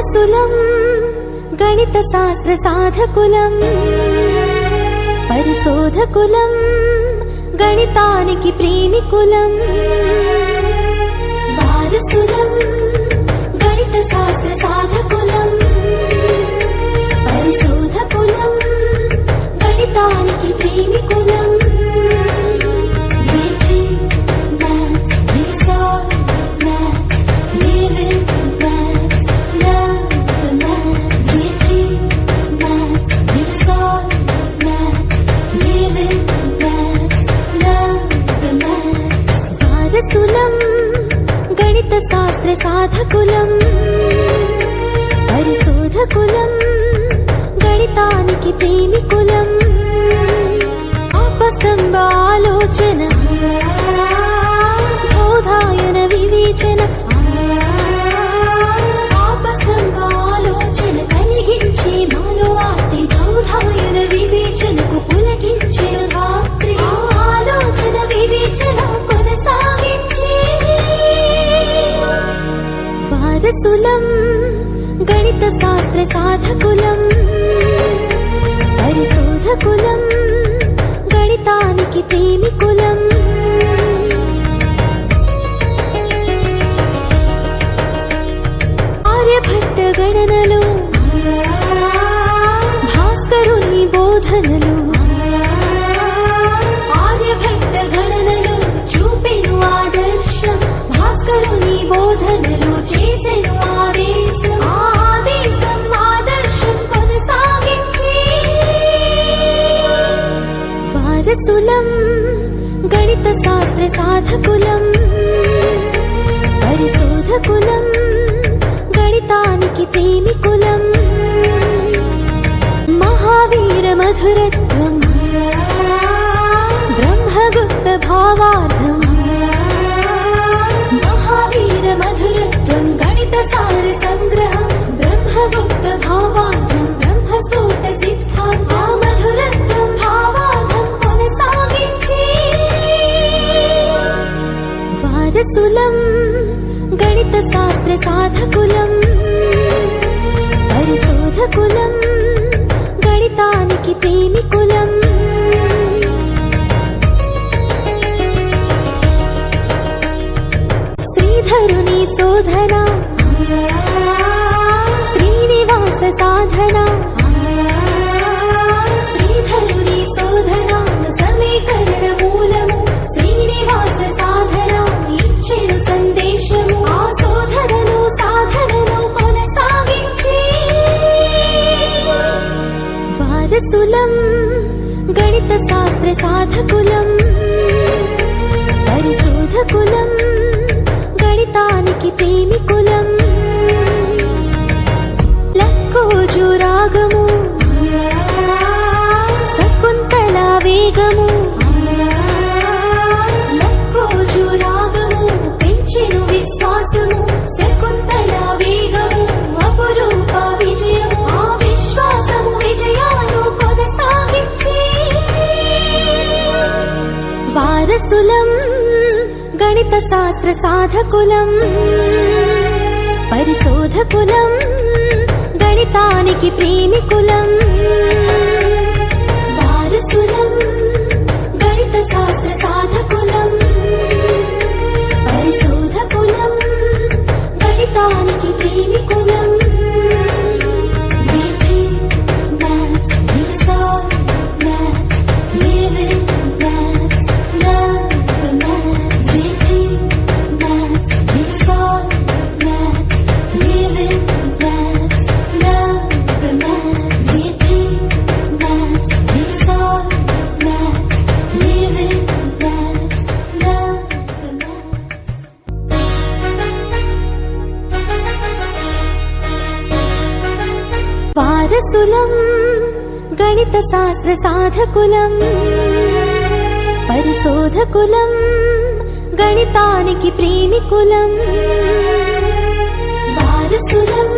వారసులం గణిత శాస్త్ర సాధకులం పరిశోధకులం గణితానికి ప్రేమికులం వారసులం గణిత శాస్త్ర సాధకులం పరిశోధకులం గణితానికి ప్రేమికులం వారసులం గణిత శాస్త్ర సాధకులం పరిశోధకులం గణితానికి ప్రేమికులం ఆపస్తంభ ఆలోచన బోధాయన వివేచన ఆపస్తంభ ఆలోచన కలిగించే మాలో ఆప్తి బోధాయన వివేచనకు పులకించిన రాత్రి ఆలోచన వివేచన వారసులం గణిత శాస్త్ర సాధకులం పరిశోధకులం గణితానికి ప్రేమికులం ఆర్యభట్ట గణనలు భాస్కరుని బోధనలు ఆర్యభట్ట గణనలు చూపెను ఆదర్శం భాస్కరుని బోధనలు చేసెను ఆదేశం ఆదేశం ఆదర్శం కొనసాగించి వారసులం గణిత శాస్త్ర సాధకులం పరిశోధకులం గణితానికి ప్రేమికులం మహావీర మధురత్వం బ్రహ్మగుప్త భావార్థం మహావీర మధురత్వం గణిత సార సంగ్రహం బ్రహ్మగుప్త భావార్థం బ్రహ్మస్ఫోట సిద్ధాంత మధురత్వం భావార్థం కొనసాగించి వారసులం గణిత శాస్త్ర సాధకులం పరిశోధకులం గణితానికి ప్రేమికులం శ్రీధరుని శోధన శ్రీనివాస సాధన శ్రీధరుని శోధన సమీకరణ మూలము శ్రీనివాస సాధన ఇచ్చెను సందేశము ఆ శోధనను సాధనను కొనసాగించి వారసులం గణిత శాస్త్ర సాధకులం పరిశోధకులం గణితానికి ప్రేమికులం లక్కోజు రాగము శకుంతల వేగము లక్కోజు రాగము పెంచెను విశ్వాసము శకుంతల వేగము అపురూప విజయము ఆ విశ్వాసము విజయాలు కొనసాగించి వారసులం గణిత శాస్త్ర సాధకులం పరిశోధకులం గణితానికి ప్రేమికులం వారసులం గణిత శాస్త్ర సాధకులం పరిశోధకులం గణితానికి ప్రేమికులం వారసులం గణిత శాస్త్ర సాధకులం పరిశోధకులం గణితానికి ప్రేమికులం వారసులం